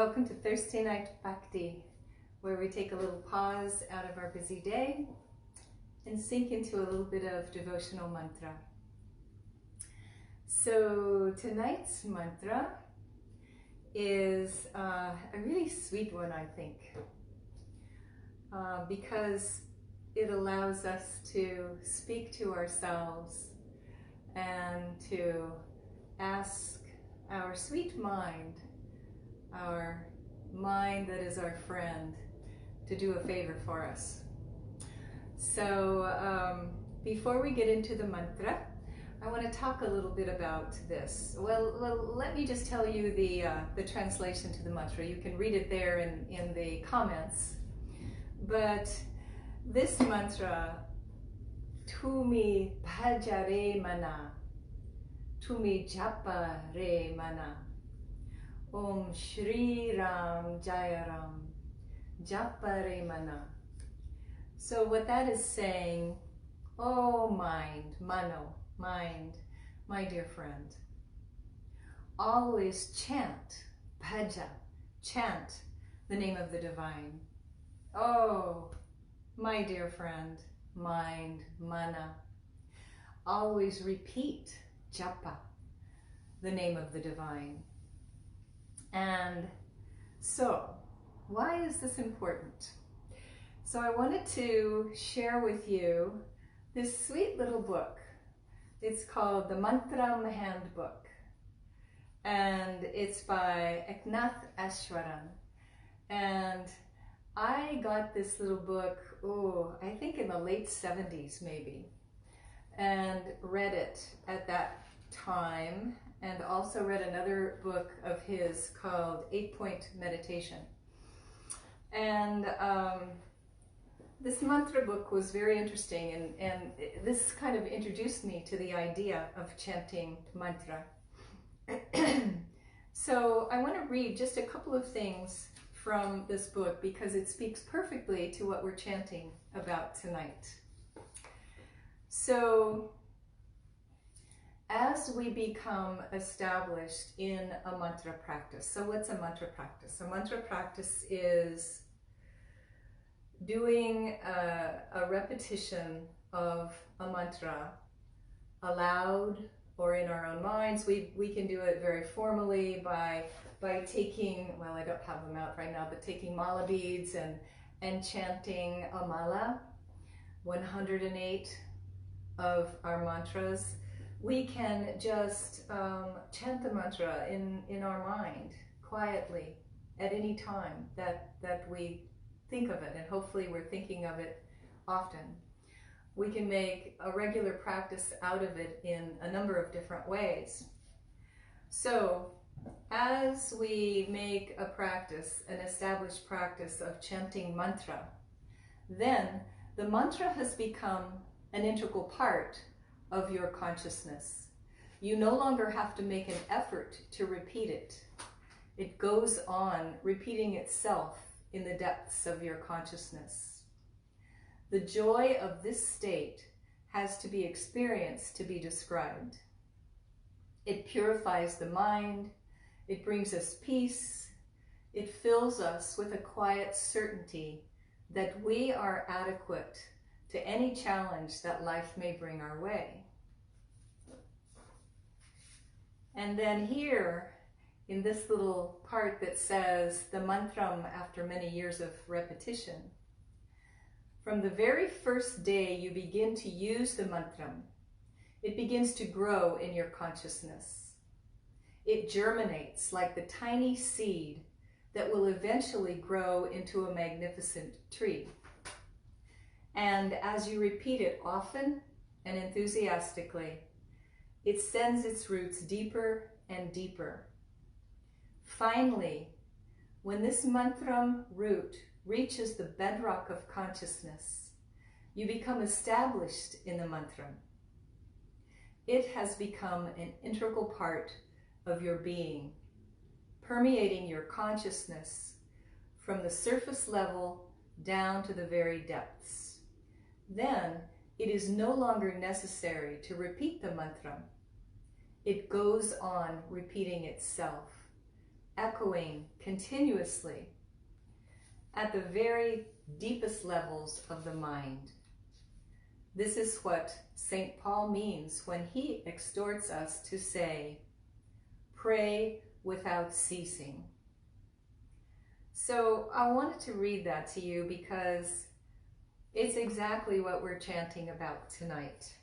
Welcome to Thursday Night Bhakti, where we take a little pause out of our busy day and sink into a little bit of devotional mantra. So tonight's mantra is a really sweet one, I think, because it allows us to speak to ourselves and to ask our sweet mind, our mind that is our friend, to do a favor for us. So before we get into the mantra, I want to talk a little bit about this. Well, let me just tell you the translation to the mantra. You can read it there in the comments. But this mantra, Tumi Bhaja re mana, Tumi Japa re mana, Om Shree Jaya, Japa re mana. So what that is saying, oh mind, mano, mind, my dear friend, always chant, Bhaja, chant the name of the divine. Oh, my dear friend, mind, mana, always repeat, Japa, the name of the divine. And so, why is this important? So I wanted to share with you this sweet little book. It's called the Mantram Handbook, and it's by Eknath Ashwaran. And I got this little book, I think in the late 70s maybe, and read it at that time, and also read another book of his called 8-Point Meditation. And this mantra book was very interesting, and this kind of introduced me to the idea of chanting mantra. So I want to read just a couple of things from this book because it speaks perfectly to what we're chanting about tonight. So as we become established in a mantra practice, so what's a mantra practice? A mantra practice is doing a repetition of a mantra aloud or in our own minds. We can do it very formally by taking, well, I don't have them out right now, but taking mala beads and chanting a mala, 108 of our mantras. We can just chant the mantra in our mind quietly at any time that we think of it, and hopefully we're thinking of it often. We can make a regular practice out of it in a number of different ways. So as we make a practice, an established practice of chanting mantra, then the mantra has become an integral part of your consciousness. You no longer have to make an effort to repeat it. It goes on repeating itself in the depths of your consciousness. The joy of this state has to be experienced to be described. It purifies the mind, it brings us peace, it fills us with a quiet certainty that we are adequate to any challenge that life may bring our way. And then here, in this little part that says the mantram after many years of repetition, from the very first day you begin to use the mantram, it begins to grow in your consciousness. It germinates like the tiny seed that will eventually grow into a magnificent tree. And as you repeat it often and enthusiastically, it sends its roots deeper and deeper. Finally, when this mantram root reaches the bedrock of consciousness, you become established in the mantram. It has become an integral part of your being, permeating your consciousness from the surface level down to the very depths. Then it is no longer necessary to repeat the mantram. It goes on repeating itself, echoing continuously at the very deepest levels of the mind. This is what St. Paul means when he exhorts us to say, pray without ceasing. So I wanted to read that to you because it's exactly what we're chanting about tonight.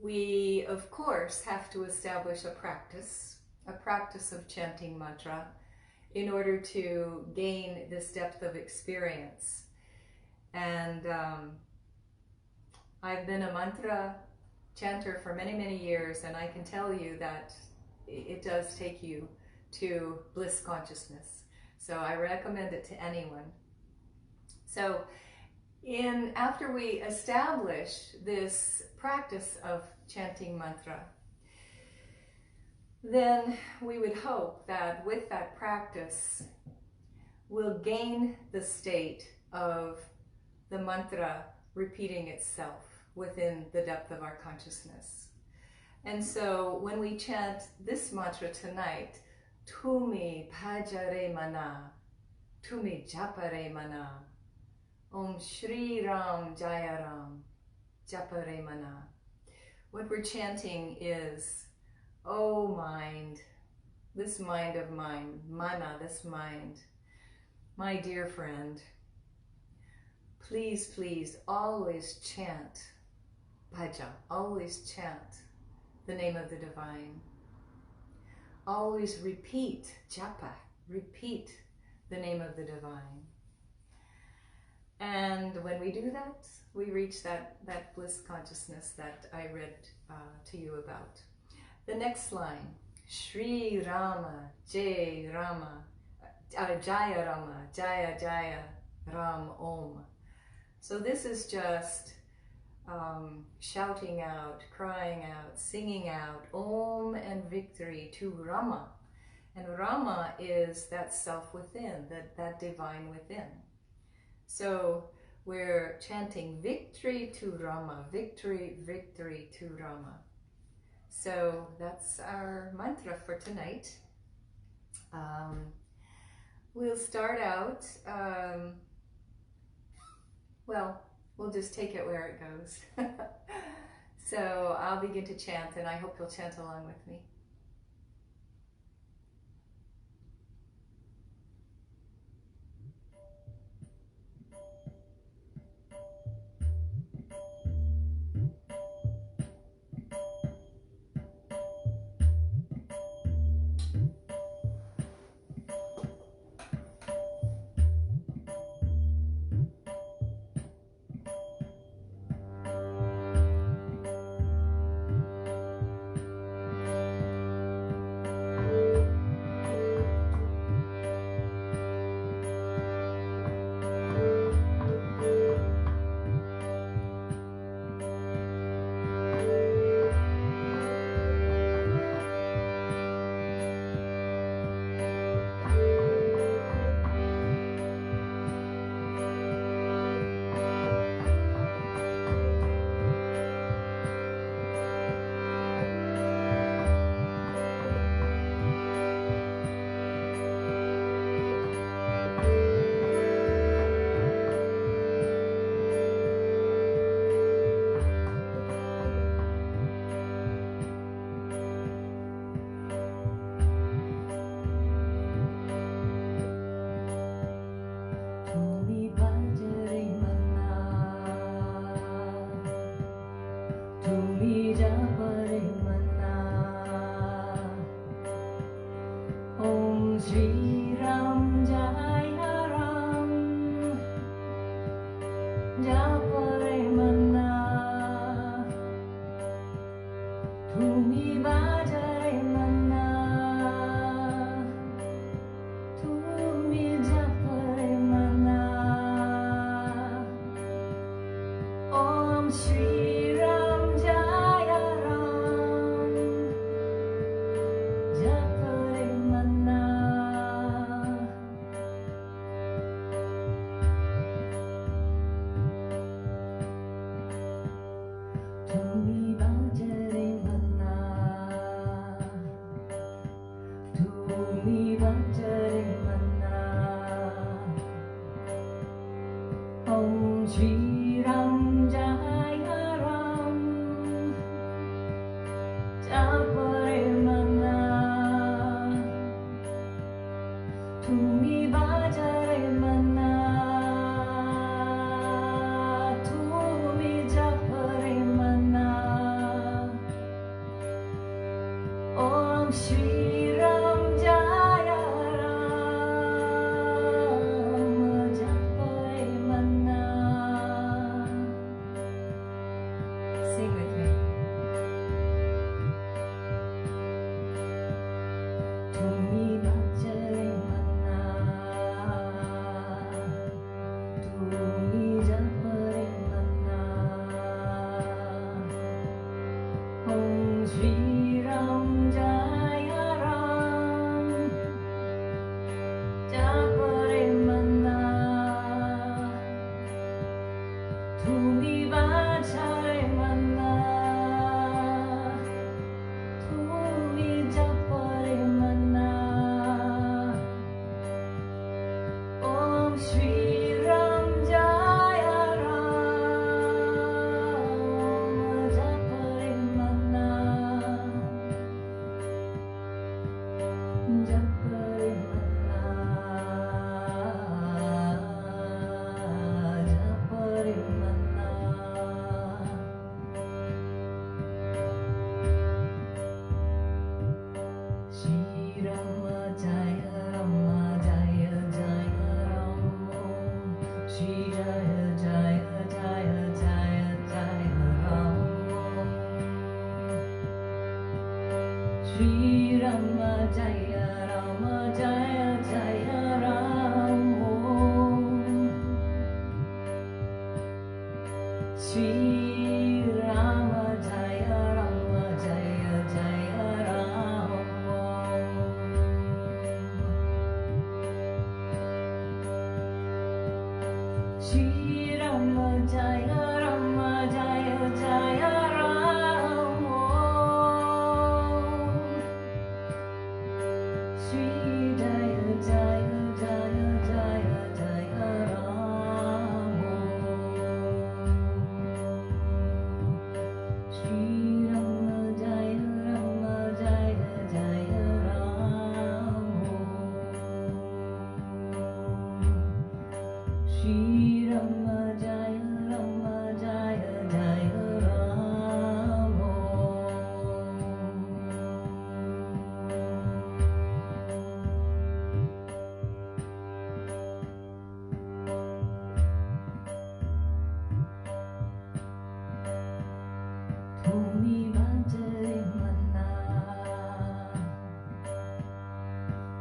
We, of course, have to establish a practice of chanting mantra in order to gain this depth of experience. And I've been a mantra chanter for many, many years, and I can tell you that it does take you to bliss consciousness. So I recommend it to anyone. So after we establish this practice of chanting mantra, then we would hope that with that practice, we'll gain the state of the mantra repeating itself within the depth of our consciousness. And so when we chant this mantra tonight, Tumi Bhaja mana, Tumi Japa mana, Om Shree Jaya Japa mana. What we're chanting is, oh mind, this mind of mine, mana, this mind, my dear friend, please, please always chant Bhaja, always chant the name of the divine. Always repeat Japa, repeat the name of the divine. And when we do that, we reach that bliss consciousness that I read to you about. The next line, Shree Rāma, Jaya Rāma, Jaya Rāma, Jaya Jaya Ram Om. So this is just shouting out, crying out, singing out, Om and victory to Rāma. And Rāma is that self within, that divine within. So we're chanting victory to Rāma, victory, victory to Rāma. So that's our mantra for tonight. We'll start out, well, we'll just take it where it goes. So I'll begin to chant, and I hope you'll chant along with me. Japa mana Shree Rāma Jaya Rāma Jaya Jaya Rāma Shree Rāma Jaya Rāma Jaya Jaya Rāma Shree Rāma Jaya Rāma Jaya Jaya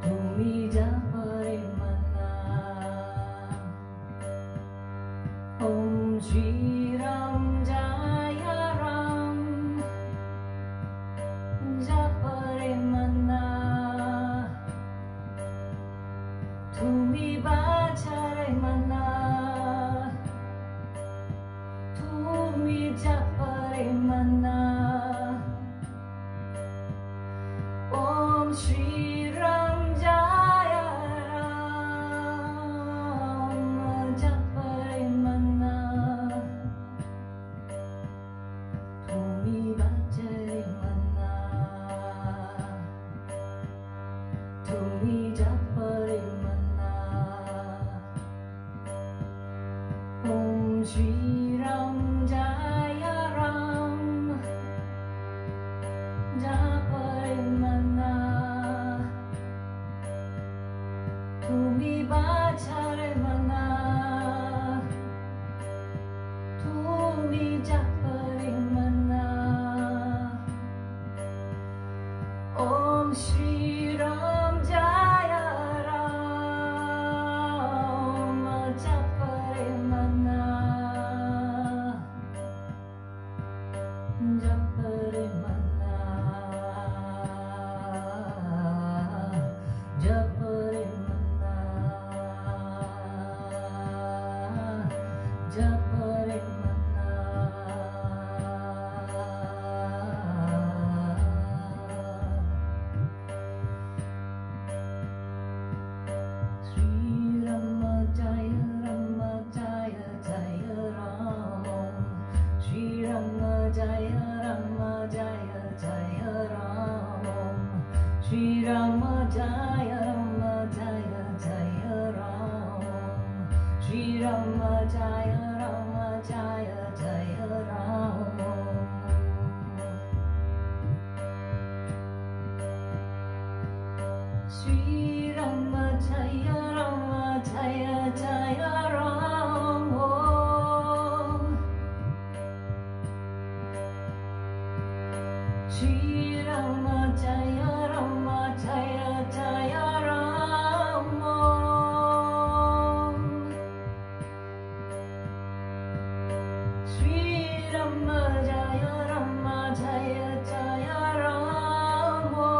Tumi Japa Mana Om Shri Ram Jaya Ram Japa Mana Tumi Bhaja Mana Tumi Japa Mana Om Shri Ram Jaya Ram Japa Mana Tumi Bhaja Mana Tumi Japa Mana Om Shri Ram Jaya Ram Japa Mana Tumi Bhaja Mana Tumi Japa Mana Om Shri Ram Jaya Ram Japa Mana Japa Mana Japa Mana Japa Mana Shree Rama Jaya Rama Jaya Jaya Rama. Shree Rama Jaya Rama Jaya Jaya Rama. Shree Rama Jaya Rama Jaya Jaya Rama. Shree Rama Jaya Rama Jaya Jaya Rama. Shree Rama Jaya Rama Jaya Jaya Rama.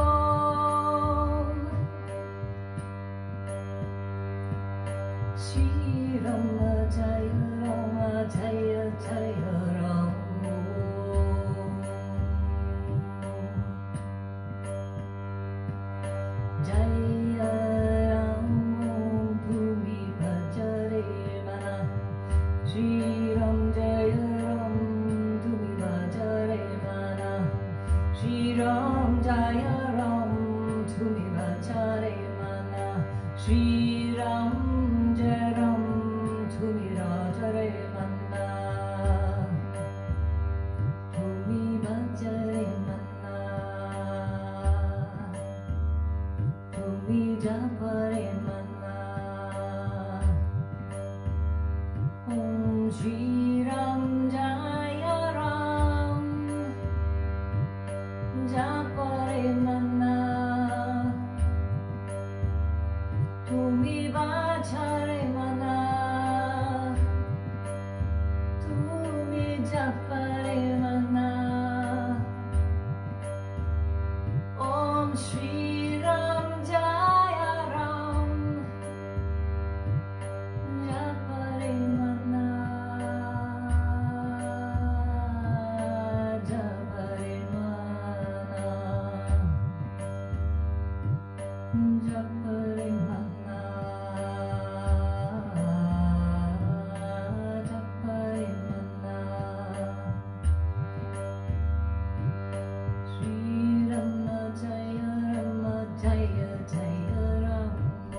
Shree Rama Jaya Rama Jaya Jaya Rama. Jaya Ram Tumi Bhaja Mana. Shree Ram Jaya Ram Tumi Bhaja Mana. Shree Ram Jaya Ram Tumi Bhaja Mana. Shree Ram Jaya Ram Tumi Bhaja Mana. Tumi Bhaja Mana. Tumi Japa Mana. Om Shri Ram Jaya Ram Japa Mana. Tumi Bhaja Mana. Tumi Japa Mana. Om Shri Ram Jaya Ram Japa Mana. Japa Mana. Japa Mana. Japa Mana. Shree Rama Jaya Rama Jaya Jaya Rama.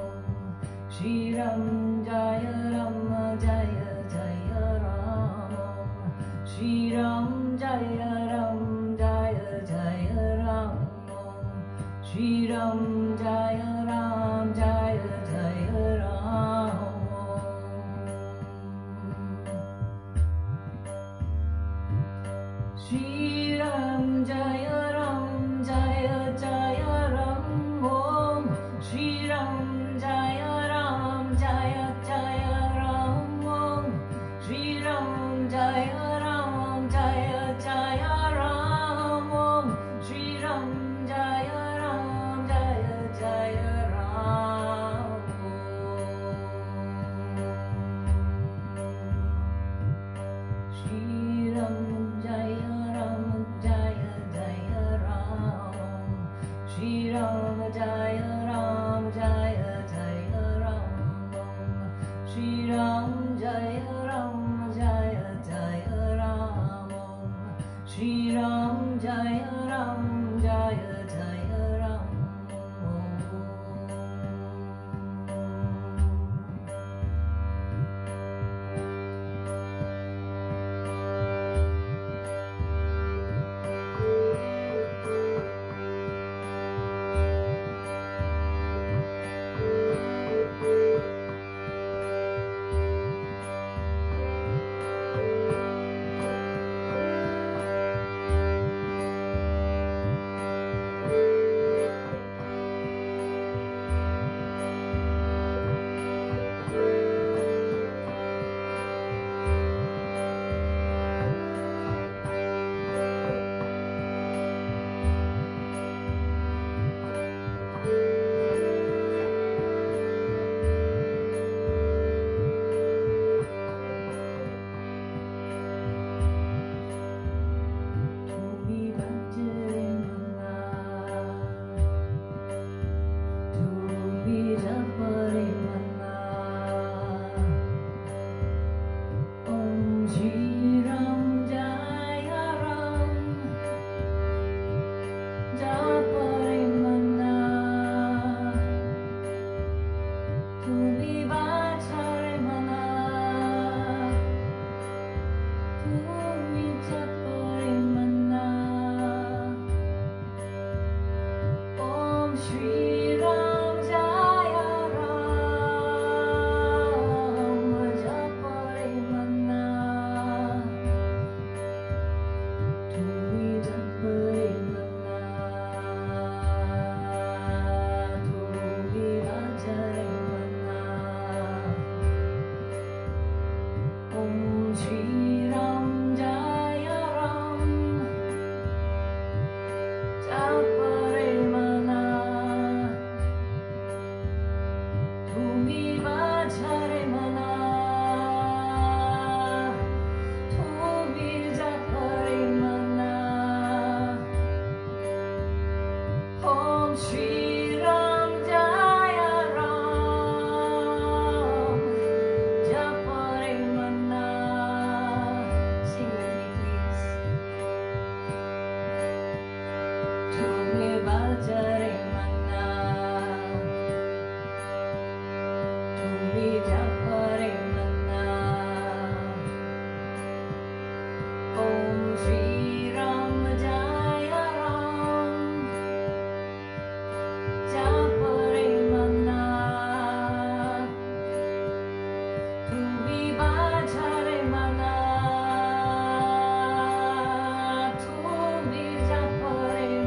Shree Ram Jaya Rama Jaya Jaya Rama. Shree Ram Jaya Ram Jaya Jaya Rama. Shree Ram Jaya Ram Jaya Jaya Rama. Shree Ram Jaya Ram Jaya Jaya Ram. Om Shree Ram Jaya Ram Jaya Jaya Ram. Om Shree Ram Jaya Ram Jaya Jaya Ram. Om Shree Ram Jaya Ram Jaya Jaya Ram. Shree Ram Jaya Ram Jaya Jaya Ram. Shree Ram Jaya Ram Jaya Jaya Ram. Shree Ram Jaya Ram Jaya Jaya Ram. Shree Ram Jaya Ram Jaya Jaya Ram. Shree Ram Jaya Rāma Japa Mana Tumi Japa Mana Tumi Bhaja Mana Om Shree Ram Jaya Ram Japa Mana Tumi Bhaja Mana Tumi Japa Mana Om Shree Ram Jaya Ram Japa Mana. Sing with me, please. Tumi Bhaja Mana Tumi Japa Mana Om Shree Ram Jaya Ram Japa Mana Tumi Bhaja Mana Tumi Japa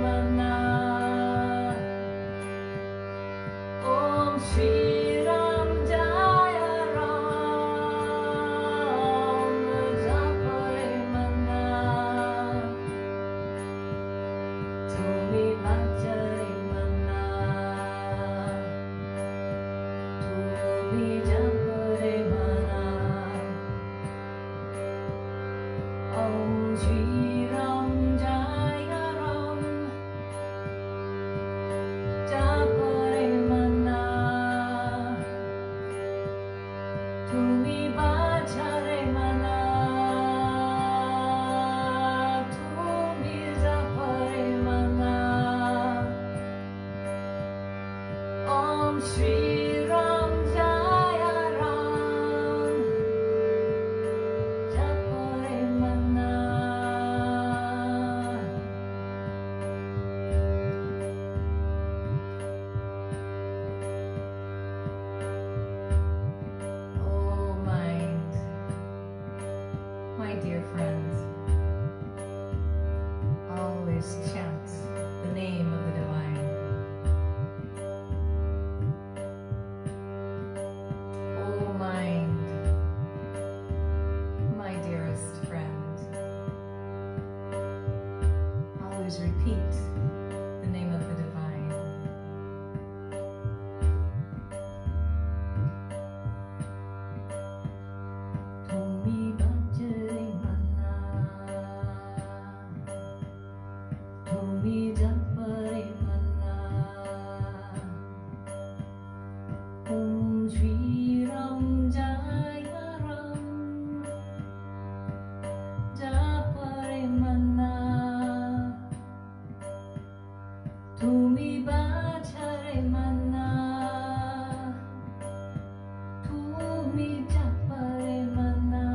Mana Om Shree Ram Jaya Ram Japa Mana Tumi Bhaja Mana Tumi Japa Mana Om Shree Ram Jaya Ram Japa Mana Tumi Bhaja Mana Tumi Japa Mana Om Shree Ram Jaya Ram Japa Mana. Oh mind, my dear friends, always chant the name of the divine. Oh mind, my dearest friend, always repeat the name of the divine. Tumi Bhaja Mana Tumi Japa Mana Om Shree Ram Jaya Ram Japa Mana Tumi Bhaja Mana Tumi Japa Mana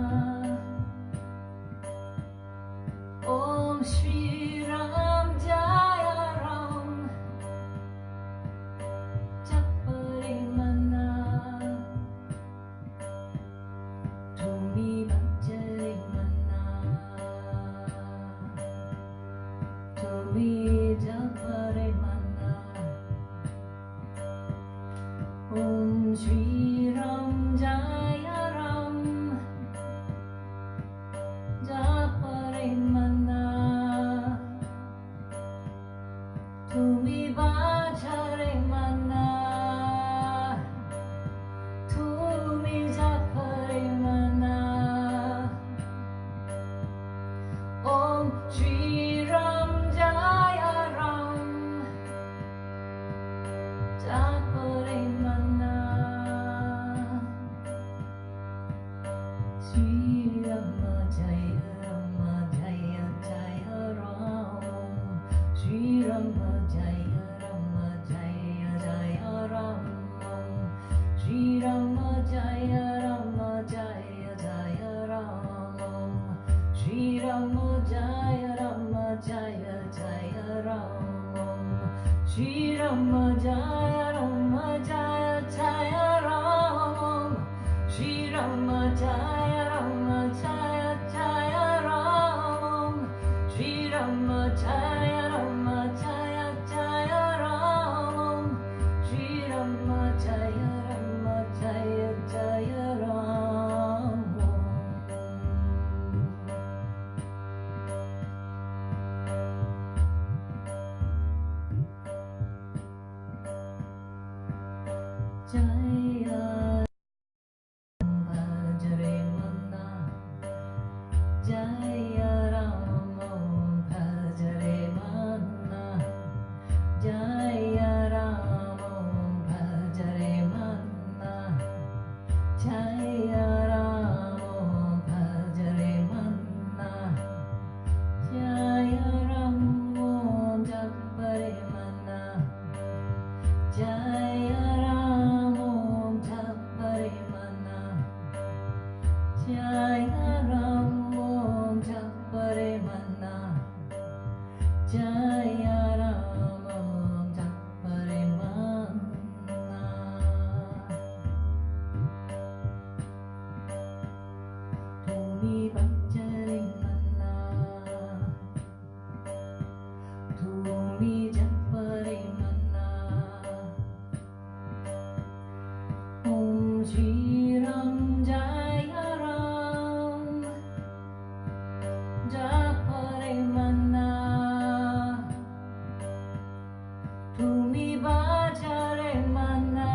Om Shree Ram Jaya Ram Japa Mana Tumi Bhaja Mana Tumi Japa Mana Om Shree Ram Jaya Ram Japa Mana Tumi Bhaja Mana Tumi Japa Mana Om Shree Ram Jaya Ram Japa Mana Rama Jaya Rama Jaya Jaya Ram. Shree Rama Jaya Rama Jaya Jaya Ram. Shree Rama Jaya Rama Jaya Jaya Ram. Shree Rama Jaya Rama Jaya Jaya Ram. Jaya Bhajare Mana Jaya Rama Bhajare Mana Jaya Rama Bhajare Mana Jaya Rama Bhajare Mana Jaya Rama Japare Mana Jaya Rama Japare Mana Jaya Rama Japare Mana Jaya Rama Japare Mana Tumi Bhajare Mana Tumi Japare Mana Om Shri Ram Jaya Ram Japare Mana Tumi Bhajare Mana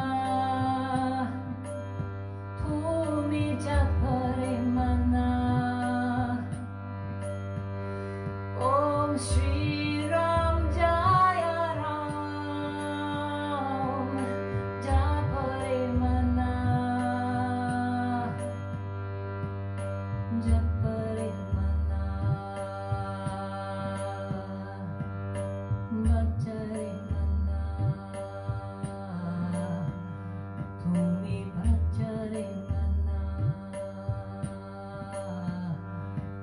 Tumi Japare Mana Om Shri Ram Jaya Ram Japare Mana Japare Mana Bhajare Mana Tumi Bhajare Mana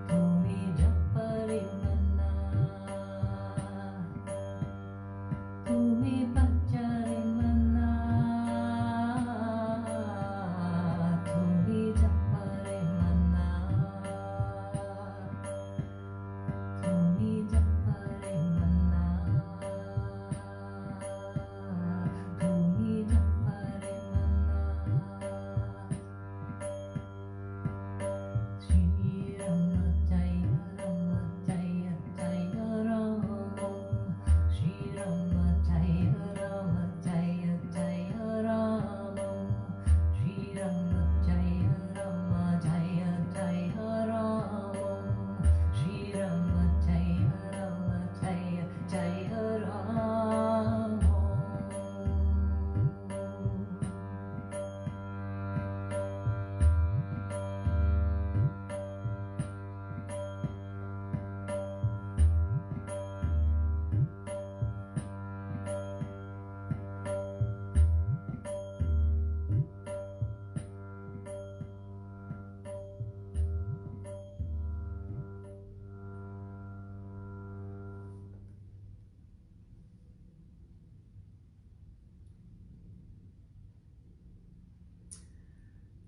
Tumi Japare Mana Tumi Bhajare Mana Tumi Japare Mana Tumi Japare Mana Tumi Japare Mana Shree Rama Jaya Rama Jaya Jaya Ram. Shree Rama Jaya Rama Jaya Jaya Ram. Shree Rama Jaya Rama Jaya Jaya Ram. Shree Rama Jaya Rama Jaya Jaya Ram.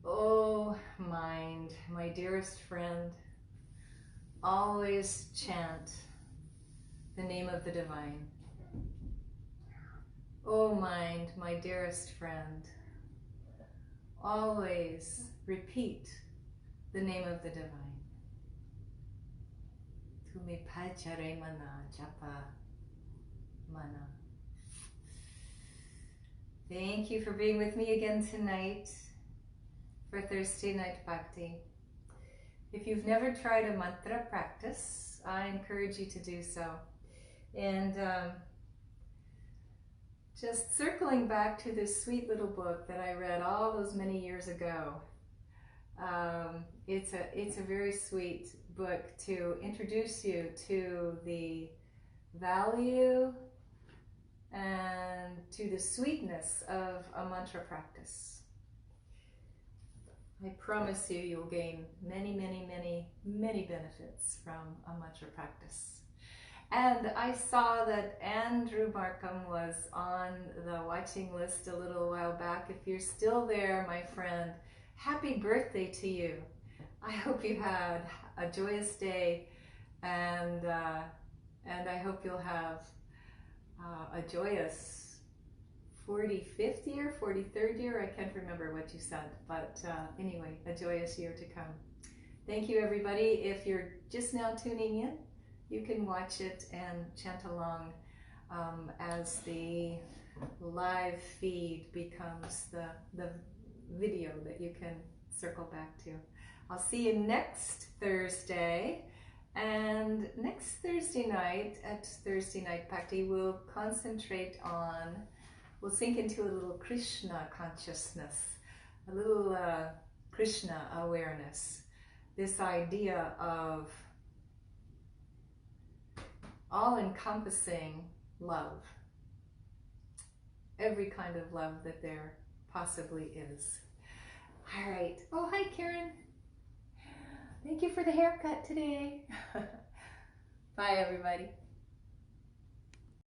Oh, mind, my dearest friend, always chant the name of the divine. Oh, mind, my dearest friend, always repeat the name of the divine. Tumi Bhajare Mana Japa Mana. Thank you for being with me again tonight for Thursday Night Bhakti. If you've never tried a mantra practice, I encourage you to do so. And just circling back to this sweet little book that I read all those many years ago. It's a very sweet book to introduce you to the value and to the sweetness of a mantra practice. I promise you, you'll gain many, many, many, many benefits from a mantra practice. And I saw that Andrew Markham was on the watching list a little while back. If you're still there, my friend, happy birthday to you. I hope you had a joyous day, and I hope you'll have a joyous 45th year, 43rd year. I can't remember what you said, but anyway, a joyous year to come. Thank you, everybody. If you're just now tuning in, you can watch it and chant along as the live feed becomes the video that you can circle back to. I'll see you next Thursday. And next Thursday night, at Thursday Night Bhakti, we'll concentrate on, we'll sink into a little Krishna consciousness, a little Krishna awareness. This idea of all-encompassing love, every kind of love that there possibly is. All right. Oh, hi, Karen. Thank you for the haircut today. Bye, everybody.